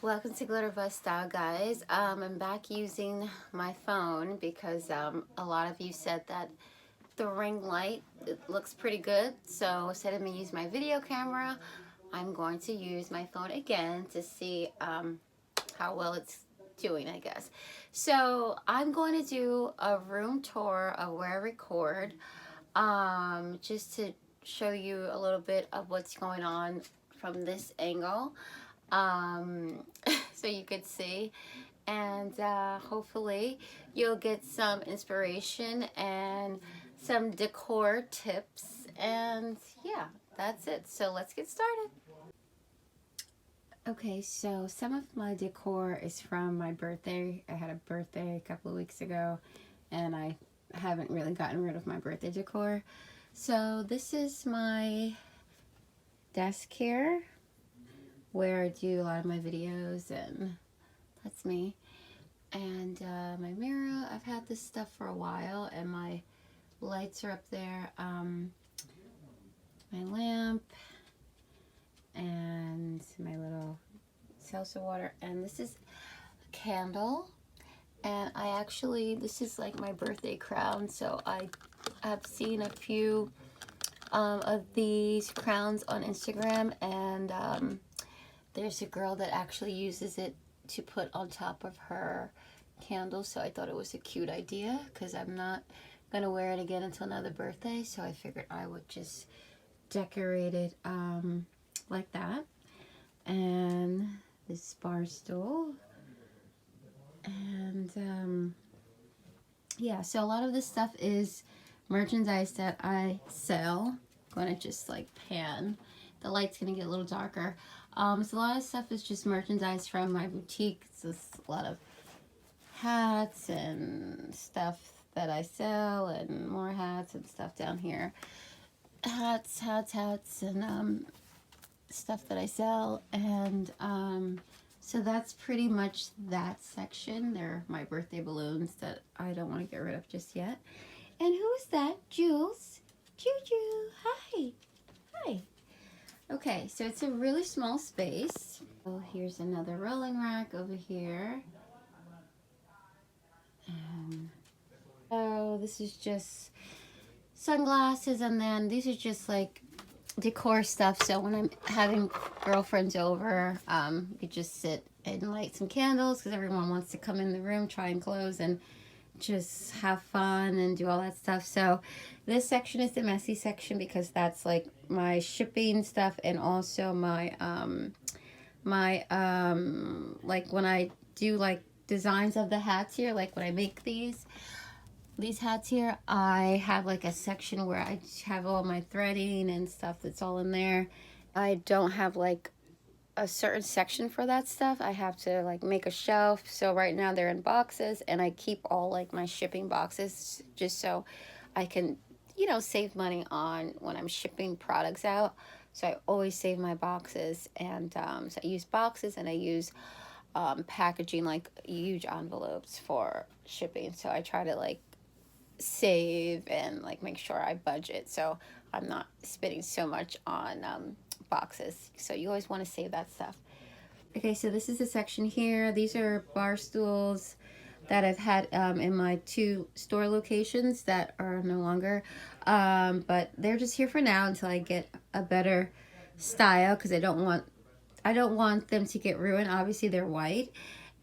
Welcome to Glitter Buzz Style, guys. I'm back using my phone because a lot of you said that the ring light, it looks pretty good. So instead of me use my video camera, I'm going to use my phone again to see how well it's doing, I guess. So I'm going to do a room tour of where I record, just to show you a little bit of what's going on from this angle, um, so you could see, and hopefully you'll get some inspiration and some decor tips, and yeah, that's it. So let's get started. Okay, so some of my decor is from my birthday. I had a birthday a couple of weeks ago, and I haven't really gotten rid of my birthday decor. So this is my desk here where I do a lot of my videos, and that's me. And my mirror, I've had this stuff for a while, and my lights are up there. My lamp, and my little salsa water, and this is a candle. And I actually, this is like my birthday crown, so I have seen a few of these crowns on Instagram, and there's a girl that actually uses it to put on top of her candle, so I thought it was a cute idea because I'm not gonna wear it again until another birthday, so I figured I would just decorate it like that. And this bar stool, and yeah, so a lot of this stuff is merchandise that I sell. I'm gonna just like pan. The light's gonna get a little darker. So a lot of stuff is just merchandise from my boutique. It's just a lot of hats and stuff that I sell, and more hats and stuff down here. Hats, and stuff that I sell. And so that's pretty much that section. They're my birthday balloons that I don't want to get rid of just yet. And who is that? Jules? Juju. Hi. Hi. Okay, so it's a really small space. Oh, here's another rolling rack over here. So this is just sunglasses, and then these are just like decor stuff. So when I'm having girlfriends over, you just sit and light some candles because everyone wants to come in the room, try and close, and just have fun and do all that stuff. So this section is the messy section because that's like my shipping stuff, and also my like when I do like designs of the hats here, like when I make these hats here, I have like a section where I have all my threading and stuff that's all in there. I don't have like a certain section for that stuff. I have to like make a shelf. So right now they're in boxes, and I keep all like my shipping boxes just so I can, save money on when I'm shipping products out. So I always save my boxes, and so I use boxes, and I use packaging, like huge envelopes for shipping. So I try to like save and like make sure I budget, so I'm not spending so much on boxes. So you always want to save that stuff. Okay, so this is the section here. These are bar stools that I've had in my 2 store locations that are no longer, but they're just here for now until I get a better style, because I don't want them to get ruined. Obviously they're white,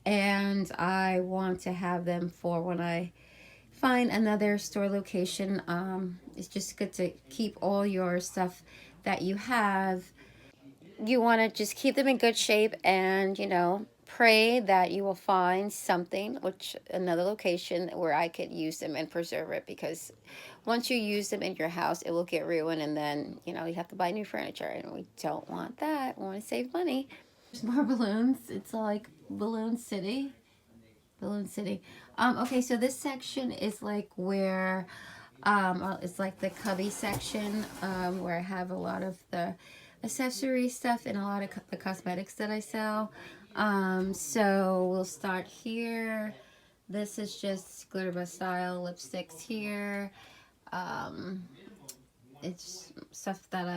and I want to have them for when I find another store location. It's just good to keep all your stuff that you have. You want to just keep them in good shape, and pray that you will find something, which another location where I could use them and preserve it, because once you use them in your house, it will get ruined, and then you have to buy new furniture, and we don't want that. We want to save money. There's more balloons. It's like Balloon City. Balloon City. Okay, so this section is like where, it's like the cubby section, where I have a lot of the accessory stuff and a lot of the cosmetics that I sell. So we'll start here. This is just Glitter Buzz Style lipsticks here. It's stuff that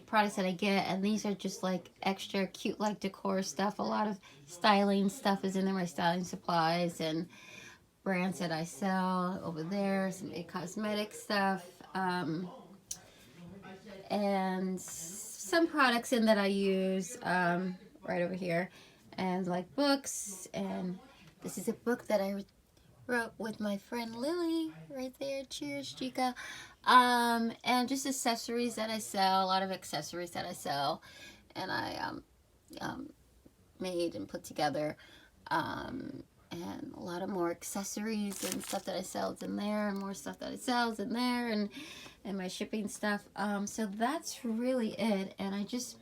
products that I get, and these are just like extra cute like decor stuff. A lot of styling stuff is in there, my styling supplies and brands that I sell over there, some cosmetic stuff, and some products in that I use right over here, and like books. And this is a book that I wrote with my friend Lily right there. Cheers, Chica. And just accessories that I sell, a lot of accessories that I sell, and I made and put together. And a lot of more accessories and stuff that I sell is in there, and more stuff that I sell is in there, and my shipping stuff. So that's really it. And I just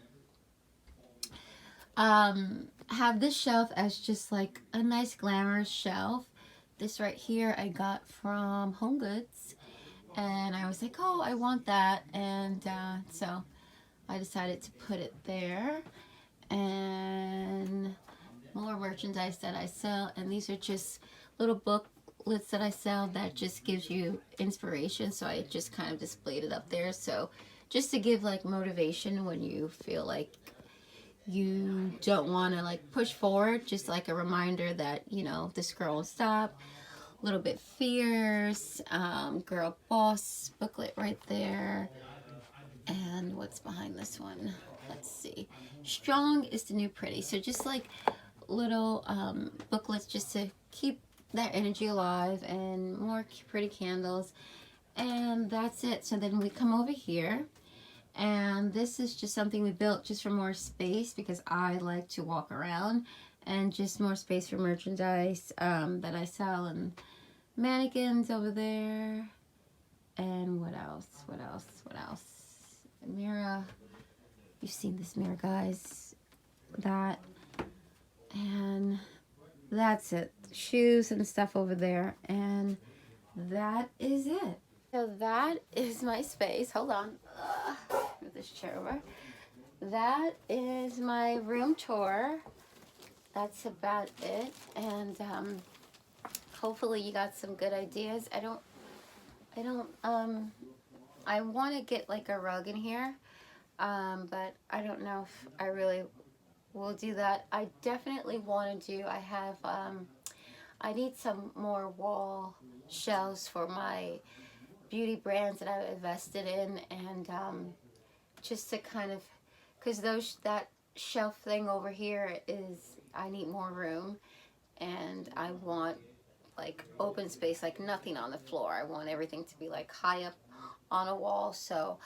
have this shelf as just like a nice glamorous shelf. This right here I got from Home Goods, and I was like, oh, I want that, and so I decided to put it there. And more merchandise that I sell, and these are just little booklets that I sell that just gives you inspiration, so I just kind of displayed it up there, so just to give like motivation when you feel like you don't want to like push forward, just like a reminder that, you know, this girl won't stop. A little bit fierce, girl boss booklet right there. And what's behind this one? Let's see. Strong is the new pretty. So just like little booklets just to keep that energy alive, and more pretty candles. And that's it. So then we come over here, and this is just something we built just for more space, because I like to walk around, and just more space for merchandise that I sell, and mannequins over there. And what else? What else? What else? A mirror. You've seen this mirror, guys. That. And that's it. Shoes and stuff over there. And that is it. So that is my space. Hold on. Move this chair over. That is my room tour. That's about it. And hopefully you got some good ideas. I want to get like a rug in here, but I don't know if I really will do that. I definitely want to do, I need some more wall shelves for my beauty brands that I've invested in, and just to kind of, because that shelf thing over here is, I need more room, and I want like open space, like nothing on the floor. I want everything to be like high up on a wall. So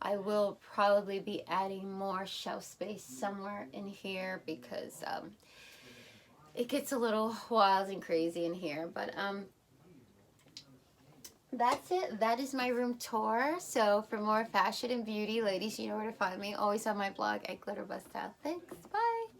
I will probably be adding more shelf space somewhere in here, because it gets a little wild and crazy in here. But that's it. That is my room tour. So for more fashion and beauty, ladies, you know where to find me. Always on my blog at Glitter Bust Style. Thanks. Bye.